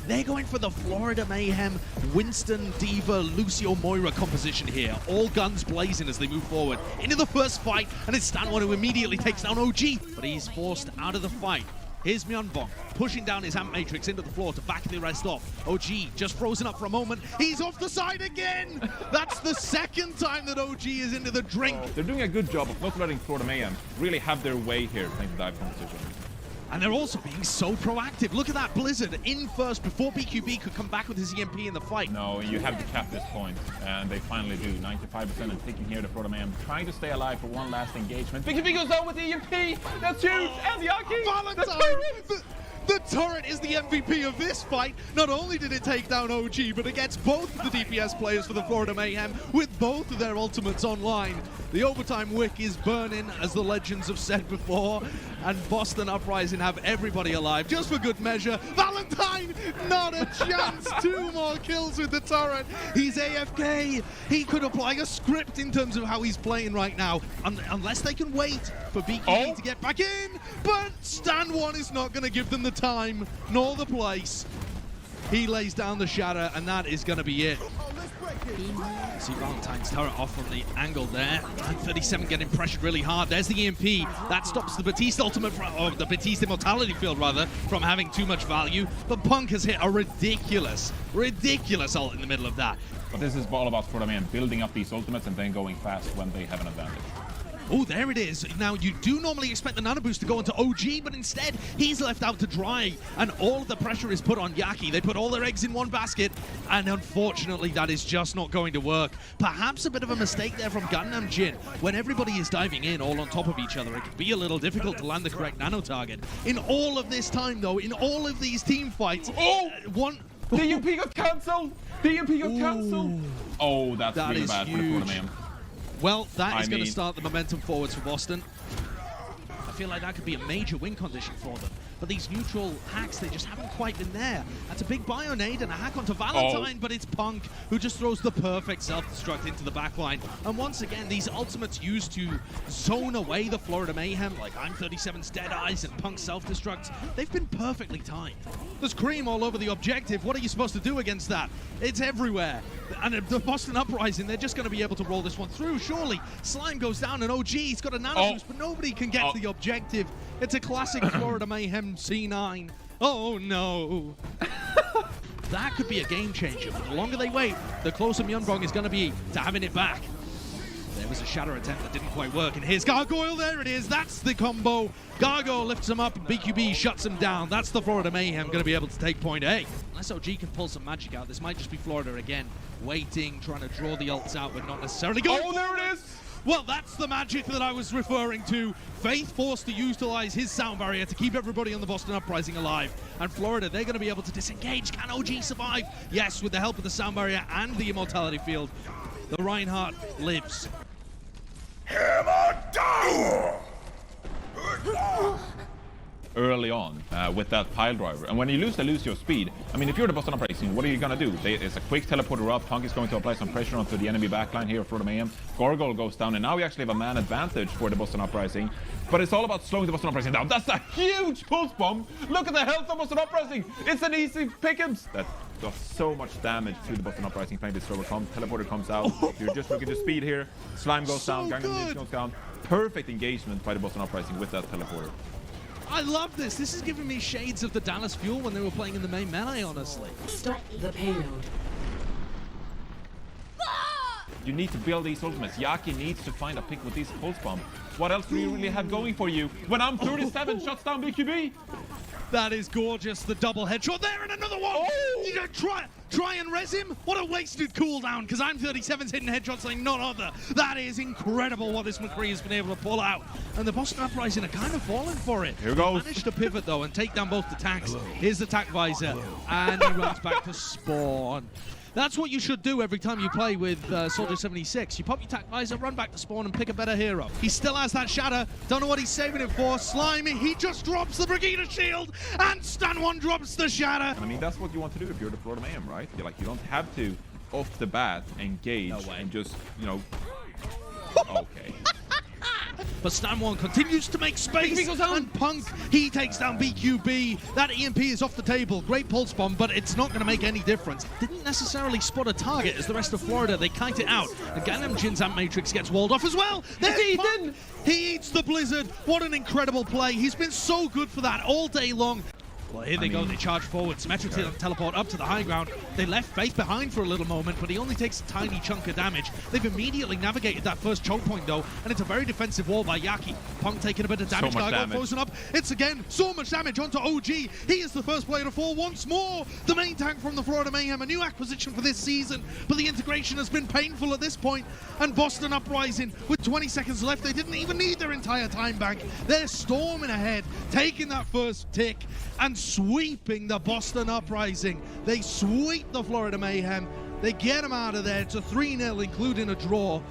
They're going for the Florida Mayhem, Winston, Diva, Lucio, Moira composition here. All guns blazing as they move forward into the first fight, and it's Stanwon who immediately takes down OG, but he's forced out of the fight. Here's Myeonbong pushing down his Amp Matrix into the floor to back the rest off. OG just frozen up for a moment. He's off the side again! That's the second time that OG is into the drink. They're doing a good job of not letting Florida Mayhem really have their way here playing the dive competition. And they're also being so proactive. Look at that Blizzard in first before BQB could come back with his EMP in the fight. No, you have to cap this point, and they finally do. 95% and taking here the Florida Mayhem, trying to stay alive for one last engagement. BQB goes down with the EMP! That's huge! And Yaki! Valentine! The turret is the MVP of this fight. Not only did it take down OG, but it gets both of the DPS players for the Florida Mayhem with both of their ultimates online. The overtime wick is burning, as the legends have said before, and Boston Uprising have everybody alive, just for good measure. Valentine, not a chance. 2 more kills with the turret. He's AFK. He could apply a script in terms of how he's playing right now, unless they can wait for BKB to get back in. But Stanwon is not going to give them the time nor the place. He lays down the shatter, and that is going to be it. See Valentine's turret off from the angle there. And 37 getting pressured really hard. There's the EMP. That stops the Batiste ultimate, or the Batiste immortality field rather, from having too much value. But Punk has hit a ridiculous ult in the middle of that. But this is all about Florida Mayhem building up these ultimates and then going fast when they have an advantage. Oh, there it is. Now, you do normally expect the nano boost to go into OG, but instead, he's left out to dry, and all of the pressure is put on Yaki. They put all their eggs in one basket, and unfortunately, that is just not going to work. Perhaps a bit of a mistake there from Gangnam Jin. When everybody is diving in all on top of each other, it can be a little difficult to land the correct nano target. In all of this time, though, in all of these team fights, The EMP got cancelled! The EMP got cancelled! Oh, that's really bad for the Florida Mayhem. Well, that is going to start the momentum forwards for Boston. I feel like that could be a major win condition for them. But these neutral hacks, they just haven't quite been there. That's a big Bionade and a hack onto Valentine, but it's Punk who just throws the perfect self-destruct into the backline. And once again, these ultimates used to zone away the Florida Mayhem, like I'm37's Dead Eyes and Punk's self-destructs, they've been perfectly timed. There's cream all over the objective. What are you supposed to do against that? It's everywhere. And the Boston Uprising, they're just going to be able to roll this one through, surely. Slime goes down, and OG's got a nano boost, but nobody can get to the objective. It's a classic Florida Mayhem C9. Oh, no. That could be a game changer, but the longer they wait, the closer Myeonbong is going to be to having it back. There was a shatter attempt that didn't quite work, and here's Gargoyle. There it is. That's the combo. Gargoyle lifts him up, and BQB shuts him down. That's the Florida Mayhem going to be able to take point A. Unless OG can pull some magic out, this might just be Florida again, waiting, trying to draw the ults out, but not necessarily going. Oh, there it is! Well, that's the magic that I was referring to. Faith forced to utilize his sound barrier to keep everybody on the Boston Uprising alive. And Florida, they're going to be able to disengage. Can OG survive? Yes, with the help of the sound barrier and the immortality field. The Reinhardt lives. Hammer down! Early on with that pile driver, and when you lose your speed. I mean, if you're the Boston Uprising, what are you gonna do? It's a quick teleporter up. Punk is going to apply some pressure onto the enemy backline here for the Mayhem. Gargoyle goes down, and now we actually have a man advantage for the Boston Uprising. But it's all about slowing the Boston Uprising down. That's a huge pulse bomb. Look at the health of Boston Uprising. It's an easy pick'ems. That does so much damage to the Boston Uprising playing this slower comp. Teleporter comes out. You're just looking at the speed here. Slime goes down. Gangnam goes down. Perfect engagement by the Boston Uprising with that teleporter. I love this. This is giving me shades of the Dallas Fuel when they were playing in the main melee, honestly. Stop the payload. You need to build these ultimates. Yaki needs to find a pick with these pulse bomb. What else do you really have going for you when I'm37 shuts down BQB? That is gorgeous. The double headshot there, and another one. You know, try and res him. What a wasted cooldown, because I'm37's hitting headshots like none other. That is incredible what this McCree has been able to pull out. And the Boston Uprising are kind of falling for it. Here goes. Managed to pivot though and take down both the tanks. Here's the tack visor, and he runs back to spawn. That's what you should do every time you play with Soldier 76. You pop your tack visor, run back to spawn, and pick a better hero. He still has that shatter. Don't know what he's saving it for. Slimy, he just drops the Brigida shield, and Stanwon drops the shatter. I mean, that's what you want to do if you're the Florida Mayhem, right? You don't have to, off the bat, engage and just, you know... Okay. but Stanwon continues to make space, goes down. and Punk, he takes down BQB. That EMP is off the table. Great pulse bomb, but it's not going to make any difference. Didn't necessarily spot a target as the rest of Florida, they kite it out. And Gangnam Jin's Amp Matrix gets walled off as well. There's Punk. He eats the Blizzard. What an incredible play. He's been so good for that all day long. Well, here they go, they charge forward. Symmetric teleport up to the high ground. They left Faith behind for a little moment, but he only takes a tiny chunk of damage. They've immediately navigated that first choke point, though, and it's a very defensive wall by Yaki. Punk taking a bit of damage. Gargoyle frozen up. It's again so much damage onto OG. He is the first player to fall once more. The main tank from the Florida Mayhem, a new acquisition for this season, but the integration has been painful at this point. And Boston Uprising, with 20 seconds left, they didn't even need their entire time bank. They're storming ahead, taking that first tick, and sweeping the Boston Uprising. They sweep the Florida Mayhem. They get them out of there. It's a 3-0, including a draw.